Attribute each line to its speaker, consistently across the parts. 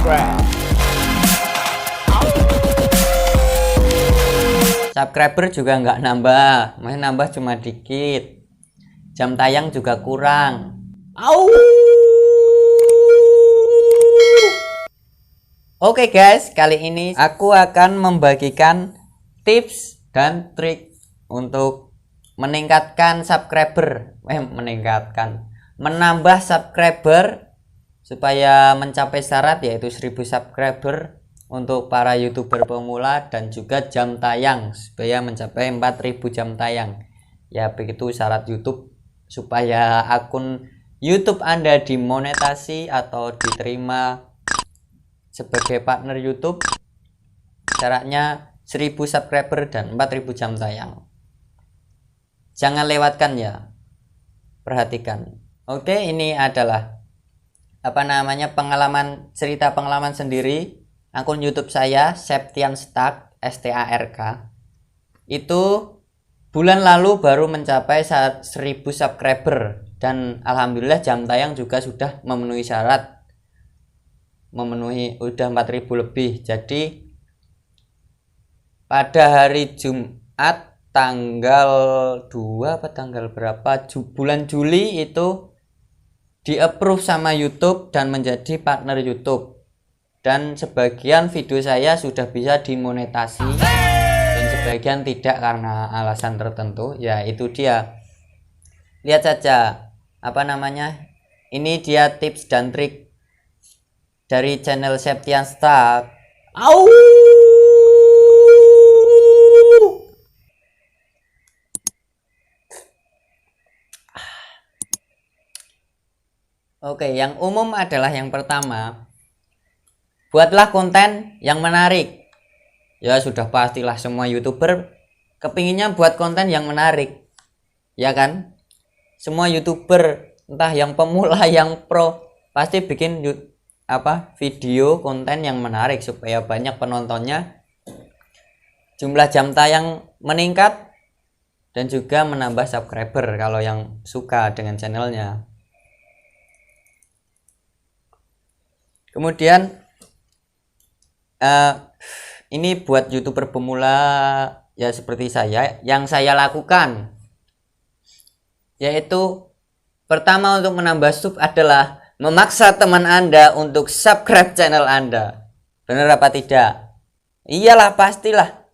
Speaker 1: subscribe.
Speaker 2: Subscriber juga nggak nambah, masih nambah cuma dikit. Jam tayang juga kurang. Oke guys, kali ini aku akan membagikan tips dan trik untuk meningkatkan subscriber, menambah subscriber supaya mencapai syarat yaitu 1000 subscriber untuk para YouTuber pemula, dan juga jam tayang supaya mencapai 4000 jam tayang. Ya begitu syarat YouTube supaya akun YouTube Anda dimonetasi atau diterima sebagai partner YouTube. Syaratnya 1000 subscriber dan 4000 jam tayang. Jangan lewatkan ya. Perhatikan. Oke, ini adalah cerita pengalaman sendiri akun YouTube saya, Septian Stark, STARK. Itu bulan lalu baru mencapai 1000 subscriber dan alhamdulillah jam tayang juga sudah memenuhi syarat. Udah 4000 lebih. Jadi pada hari Jumat tanggal 2 apa tanggal berapa bulan Juli itu di approve sama YouTube dan menjadi partner YouTube, dan sebagian video saya sudah bisa dimonetasi dan sebagian tidak karena alasan tertentu. Ya itu dia, lihat saja ini dia tips dan trik dari channel Septian Stark. Oke, yang umum adalah yang pertama, buatlah konten yang menarik. Ya sudah pastilah semua YouTuber kepinginnya buat konten yang menarik, ya kan? Semua YouTuber entah yang pemula yang pro pasti bikin video konten yang menarik supaya banyak penontonnya, jumlah jam tayang meningkat, dan juga menambah subscriber kalau yang suka dengan channelnya. Kemudian ini buat YouTuber pemula ya seperti saya, yang saya lakukan yaitu pertama untuk menambah sub adalah memaksa teman Anda untuk subscribe channel Anda. Benar apa tidak? Iyalah, pastilah.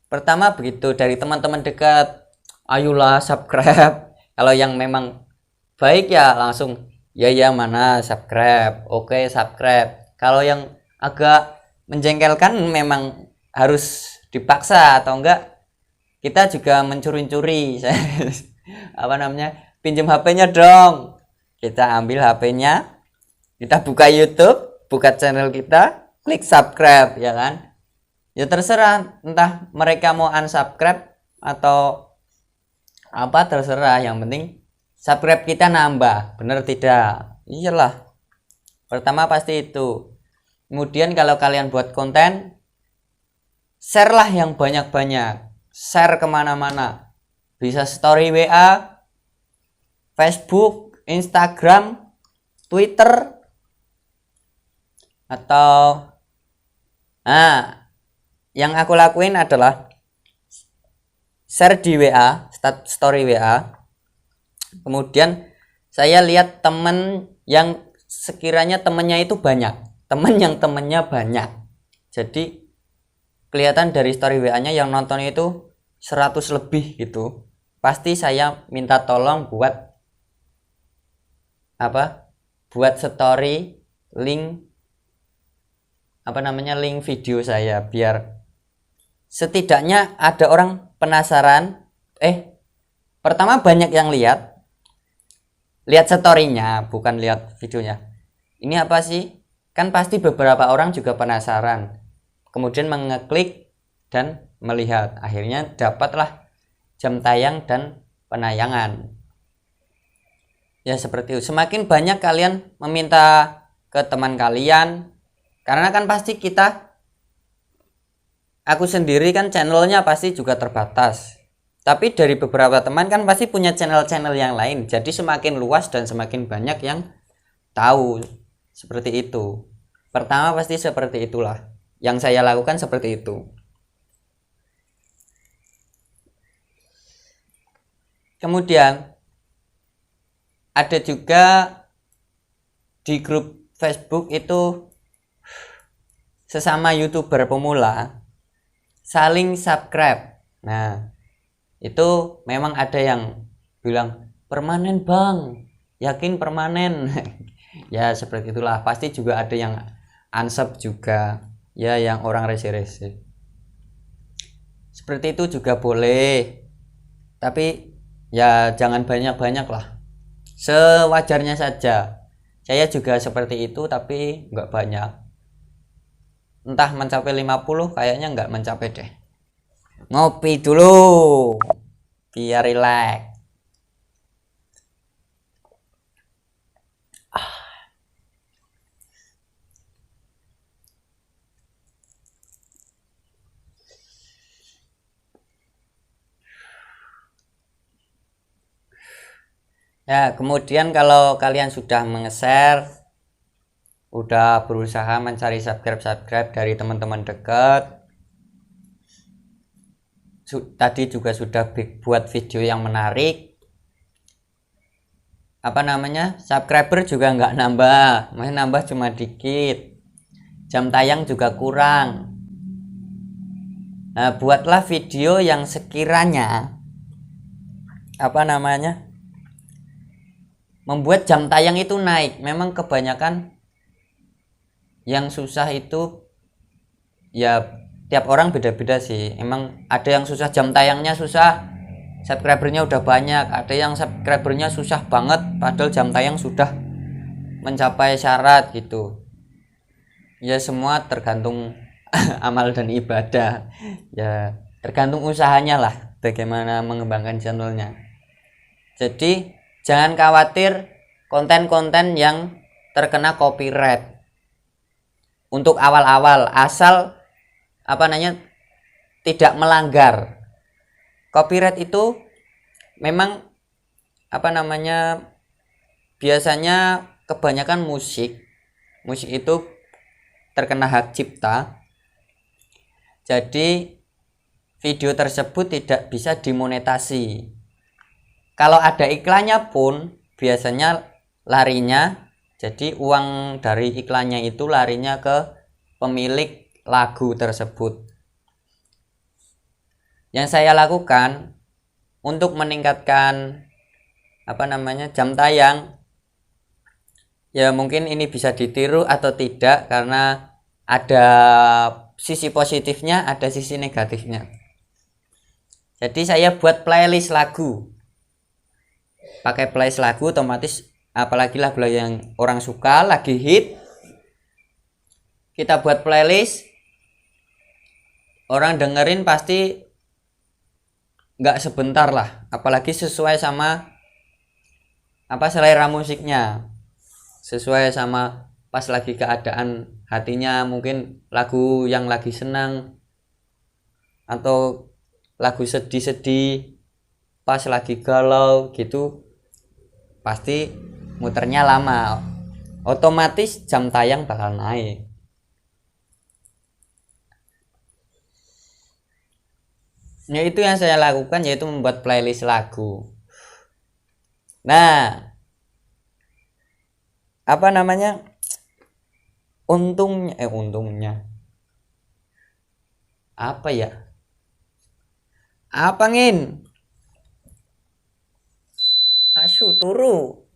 Speaker 2: Pertama begitu, dari teman-teman dekat, ayolah subscribe. Kalau yang memang baik ya langsung ya mana subscribe, oke subscribe. Kalau yang agak menjengkelkan memang harus dipaksa, atau enggak kita juga mencuri-curi pinjam HP-nya dong. Kita ambil HP-nya, kita buka YouTube, buka channel kita, klik subscribe, ya kan? Ya terserah, entah mereka mau unsubscribe atau apa, terserah, yang penting subscribe kita nambah. Bener tidak? Iyalah, pertama pasti itu. Kemudian kalau kalian buat konten, share lah yang banyak-banyak, share kemana-mana. Bisa story WA, Facebook, Instagram, Twitter, atau yang aku lakuin adalah share di WA, story WA. Kemudian saya lihat temen yang sekiranya temennya itu banyak, temennya banyak, jadi kelihatan dari story WA-nya yang nonton itu 100 lebih gitu. Pasti saya minta tolong buat story link link video saya, biar setidaknya ada orang penasaran. Pertama banyak yang lihat storynya, bukan lihat videonya. Ini apa sih? Kan pasti beberapa orang juga penasaran, kemudian mengeklik dan melihat, akhirnya dapatlah jam tayang dan penayangan. Ya seperti itu. Semakin banyak kalian meminta ke teman kalian, karena kan pasti aku sendiri kan channelnya pasti juga terbatas, tapi dari beberapa teman kan pasti punya channel-channel yang lain, jadi semakin luas dan semakin banyak yang tahu, seperti itu. Pertama pasti seperti itulah. Yang saya lakukan seperti itu. Kemudian ada juga di grup Facebook itu sesama YouTuber pemula saling subscribe. Nah, itu memang ada yang bilang permanen bang, yakin permanen. Ya seperti itulah, pasti juga ada yang unsub juga, ya yang orang rese-rese. Seperti itu juga boleh, tapi ya jangan banyak-banyak lah, sewajarnya saja. Saya juga seperti itu tapi nggak banyak, entah mencapai 50 kayaknya nggak mencapai deh. Ngopi dulu biar rileks. Ya, kemudian kalau kalian sudah menge-share, udah berusaha mencari subscribe dari teman-teman dekat, tadi juga sudah buat video yang menarik, subscriber juga nggak nambah, masih nambah cuma dikit, jam tayang juga kurang. Nah, buatlah video yang sekiranya membuat jam tayang itu naik. Memang kebanyakan yang susah itu ya tiap orang beda-beda sih. Emang ada yang susah jam tayangnya susah, subscribernya udah banyak. Ada yang subscribernya susah banget padahal jam tayang sudah mencapai syarat gitu. Ya semua tergantung amal dan ibadah. Ya tergantung usahanya lah bagaimana mengembangkan channelnya. Jadi jangan khawatir konten-konten yang terkena copyright untuk awal-awal, asal tidak melanggar. Copyright itu memang biasanya kebanyakan musik itu terkena hak cipta. Jadi video tersebut tidak bisa dimonetasi. Kalau ada iklannya pun biasanya larinya, jadi uang dari iklannya itu larinya ke pemilik lagu tersebut. Yang saya lakukan untuk meningkatkan jam tayang, ya mungkin ini bisa ditiru atau tidak karena ada sisi positifnya, ada sisi negatifnya. Jadi saya buat playlist lagu. Pakai playlist lagu otomatis, apalagi lagu yang orang suka, lagi hit, kita buat playlist, orang dengerin pasti nggak sebentar lah, apalagi sesuai sama selera musiknya, sesuai sama pas lagi keadaan hatinya, mungkin lagu yang lagi senang atau lagu sedih-sedih, pas lagi galau gitu, pasti muternya lama, otomatis jam tayang bakal naik. Ya itu yang saya lakukan, yaitu membuat playlist lagu. Nah, untungnya apa ya? Apa ngin? Asu turu.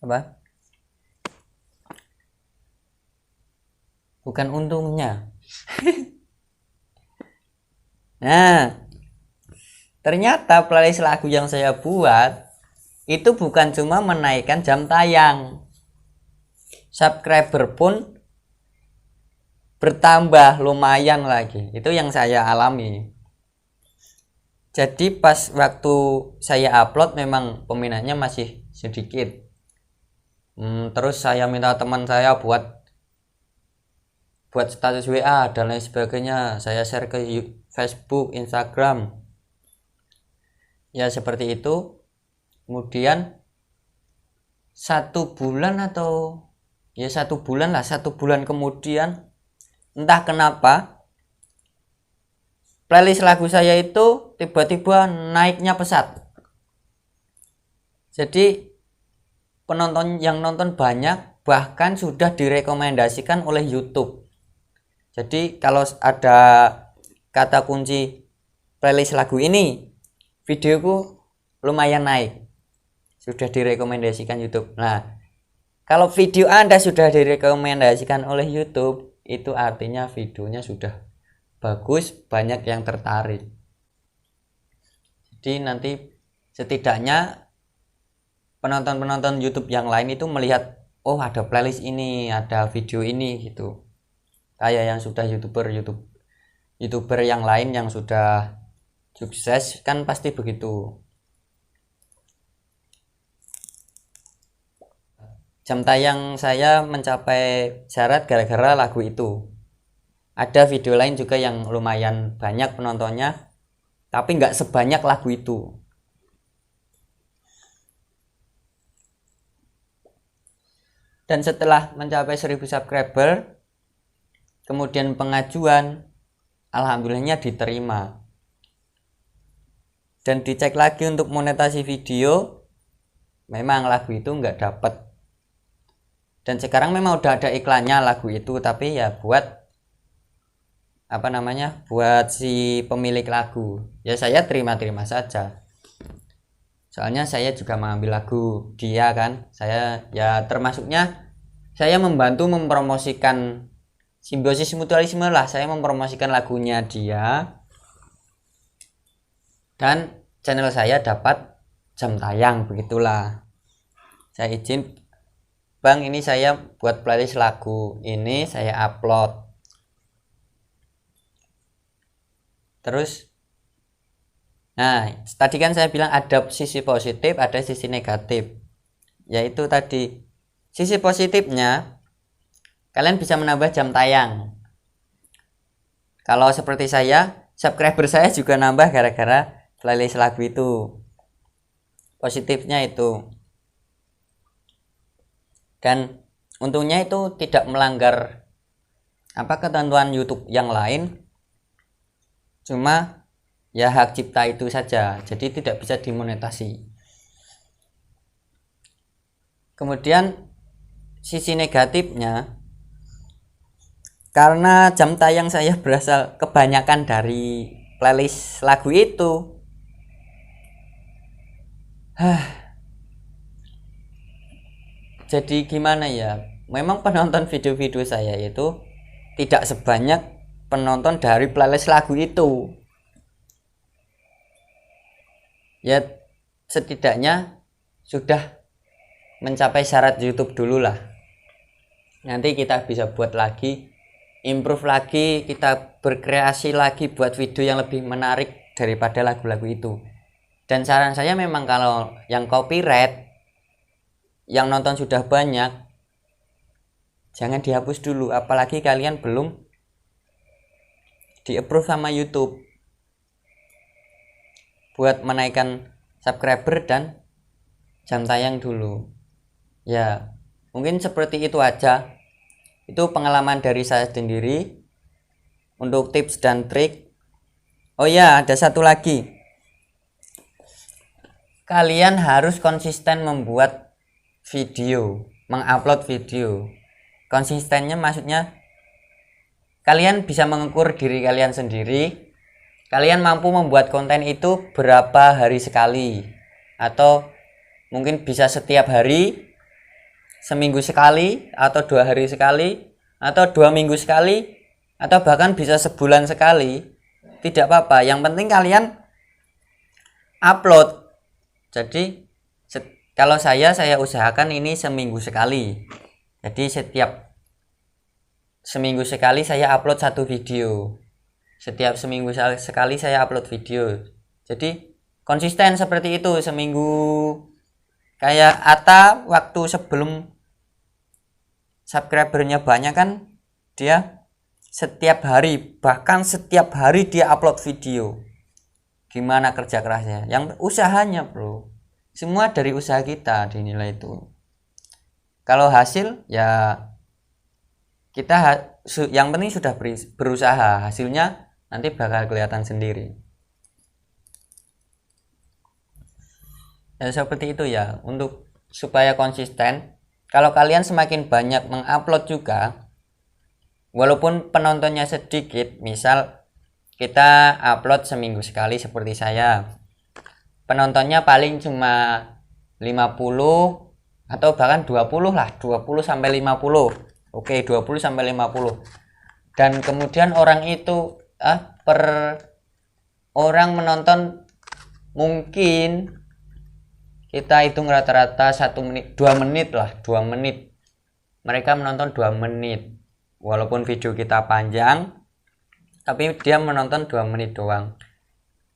Speaker 2: Apa? Bukan untungnya. Nah, ternyata playlist lagu yang saya buat itu bukan cuma menaikkan jam tayang, subscriber pun bertambah lumayan lagi. Itu yang saya alami. Jadi pas waktu saya upload memang peminatnya masih sedikit. Terus saya minta teman saya buat status WA dan lain sebagainya. Saya share ke Facebook, Instagram. Ya seperti itu. Kemudian 1 bulan atau ya 1 bulan lah, 1 bulan kemudian entah kenapa playlist lagu saya itu tiba-tiba naiknya pesat. Jadi penonton yang nonton banyak, bahkan sudah direkomendasikan oleh YouTube. Jadi kalau ada kata kunci playlist lagu ini, videoku lumayan naik, sudah direkomendasikan YouTube. Nah, kalau video Anda sudah direkomendasikan oleh YouTube, itu artinya videonya sudah bagus, banyak yang tertarik. Jadi nanti setidaknya penonton-penonton YouTube yang lain itu melihat, oh ada playlist ini, ada video ini gitu. Kayak yang sudah YouTuber yang lain yang sudah sukses kan pasti begitu. Jam tayang saya mencapai syarat gara-gara lagu itu. Ada video lain juga yang lumayan banyak penontonnya, tapi nggak sebanyak lagu itu. Dan setelah mencapai 1000 subscriber, kemudian pengajuan, alhamdulillahnya diterima. Dan dicek lagi untuk monetasi video, memang lagu itu nggak dapat. Dan sekarang memang udah ada iklannya lagu itu, tapi ya buat buat si pemilik lagu, ya saya terima-terima saja. Soalnya saya juga mengambil lagu dia kan, saya ya termasuknya saya membantu mempromosikan Simbiosis Mutualisme lah, saya mempromosikan lagunya dia, dan channel saya dapat jam tayang, begitulah. Saya izin, Bang, ini saya buat playlist lagu ini, saya upload. Terus nah, tadi kan saya bilang ada sisi positif, ada sisi negatif. Yaitu tadi, sisi positifnya, kalian bisa menambah jam tayang. Kalau seperti saya, subscriber saya juga nambah gara-gara playlist lagu itu. Positifnya itu. Dan untungnya itu tidak melanggar ketentuan YouTube yang lain. Cuma ya hak cipta itu saja, jadi tidak bisa dimonetasi. Kemudian sisi negatifnya, karena jam tayang saya berasal kebanyakan dari playlist lagu itu, jadi gimana ya, memang penonton video-video saya itu tidak sebanyak penonton dari playlist lagu itu. Ya setidaknya sudah mencapai syarat YouTube dulu lah. Nanti kita bisa buat lagi, improve lagi, kita berkreasi lagi buat video yang lebih menarik daripada lagu-lagu itu. Dan saran saya memang kalau yang copyright, yang nonton sudah banyak, jangan dihapus dulu, apalagi kalian belum di approve sama YouTube buat menaikkan subscriber dan jam tayang dulu. Ya mungkin seperti itu aja, itu pengalaman dari saya sendiri untuk tips dan trik. Oh ya, ada satu lagi, kalian harus konsisten membuat video, mengupload video. Konsistennya maksudnya kalian bisa mengukur diri kalian sendiri, kalian mampu membuat konten itu berapa hari sekali, atau mungkin bisa setiap hari, seminggu sekali, atau 2 hari sekali, atau 2 minggu sekali, atau bahkan bisa sebulan sekali. Tidak apa-apa, yang penting kalian upload. Jadi kalau saya usahakan ini seminggu sekali. Jadi setiap seminggu sekali saya upload 1 video. Setiap seminggu sekali saya upload video. Jadi konsisten seperti itu seminggu. Kayak Atta waktu sebelum subscribernya banyak kan, dia setiap hari, bahkan setiap hari dia upload video. Gimana kerja kerasnya? Yang usahanya bro, semua dari usaha kita dinilai itu. Kalau hasil ya kita yang penting sudah berusaha, hasilnya nanti bakal kelihatan sendiri. Ya seperti itu ya, untuk supaya konsisten. Kalau kalian semakin banyak mengupload juga, walaupun penontonnya sedikit, misal kita upload seminggu sekali seperti saya, penontonnya paling cuma 50 atau bahkan 20 lah, 20 sampai 50. Oke, 20 sampai 50. Dan kemudian orang itu per orang menonton mungkin kita hitung rata-rata 1 menit, 2 menit lah, 2 menit. Mereka menonton 2 menit. Walaupun video kita panjang, tapi dia menonton 2 menit doang.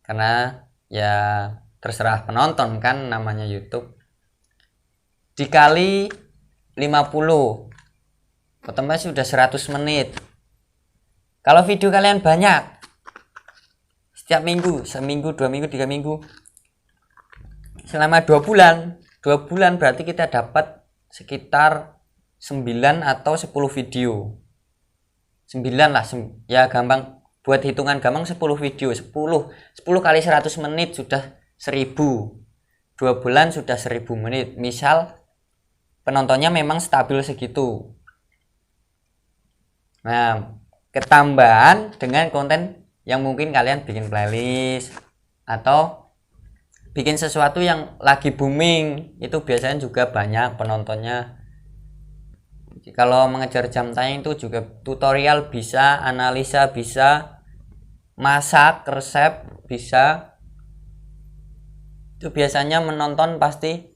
Speaker 2: Karena ya terserah penonton kan, namanya YouTube. Dikali 50, otomatis sudah 100 menit. Kalau video kalian banyak, setiap minggu, seminggu, 2 minggu, 3 minggu, selama 2 bulan, 2 bulan berarti kita dapat sekitar 9 atau 10 video. 9 lah, ya gampang, buat hitungan gampang 10 video, 10 kali 100 menit sudah 1000. 2 bulan sudah 1000 menit. Misal penontonnya memang stabil segitu. Nah, ketambahan dengan konten yang mungkin kalian bikin playlist atau bikin sesuatu yang lagi booming, itu biasanya juga banyak penontonnya. Kalau mengejar jam tayang itu juga tutorial bisa, analisa bisa, masak resep bisa. Itu biasanya menonton pasti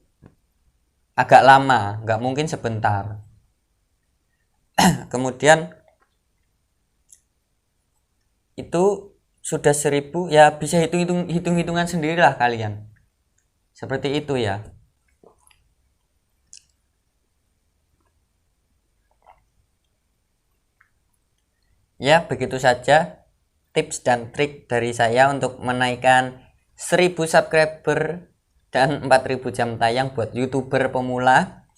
Speaker 2: agak lama, nggak mungkin sebentar. Kemudian itu sudah 1000, ya bisa hitung-hitungan sendirilah kalian. Seperti itu ya. Ya, begitu saja tips dan trik dari saya untuk menaikkan 1000 subscriber dan 4000 jam tayang buat YouTuber pemula.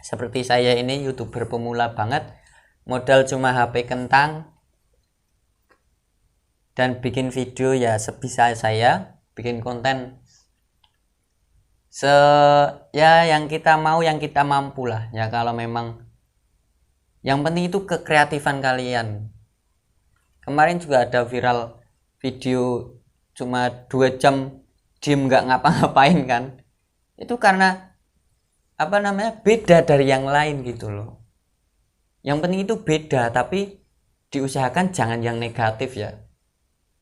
Speaker 2: Seperti saya ini YouTuber pemula banget. Modal cuma HP kentang dan bikin video ya sebisa saya, bikin konten ya yang kita mau, yang kita mampu lah ya. Kalau memang yang penting itu kekreatifan kalian. Kemarin juga ada viral video cuma 2 jam diem nggak ngapa-ngapain kan, itu karena beda dari yang lain gitu loh. Yang penting itu beda, tapi diusahakan jangan yang negatif ya.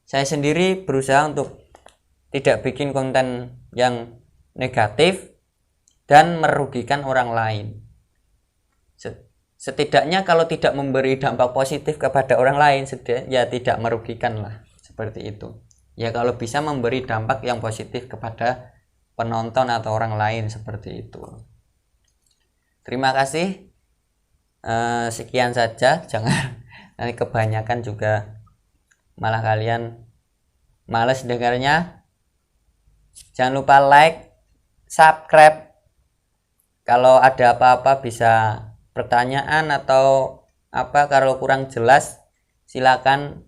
Speaker 2: Saya sendiri berusaha untuk tidak bikin konten yang negatif dan merugikan orang lain. Setidaknya kalau tidak memberi dampak positif kepada orang lain, ya tidak merugikan lah, seperti itu. Ya kalau bisa memberi dampak yang positif kepada penonton atau orang lain, seperti itu. Terima kasih. Sekian saja, jangan nanti kebanyakan juga malah kalian males dengarnya. Jangan lupa like, subscribe. Kalau ada apa-apa bisa pertanyaan atau kalau kurang jelas silakan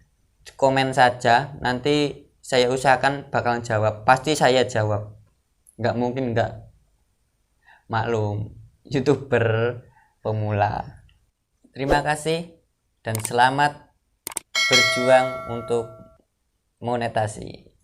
Speaker 2: komen saja, nanti saya usahakan bakal jawab, pasti saya jawab, nggak mungkin nggak. Maklum, YouTuber pemula. Terima kasih dan selamat berjuang untuk monetasi.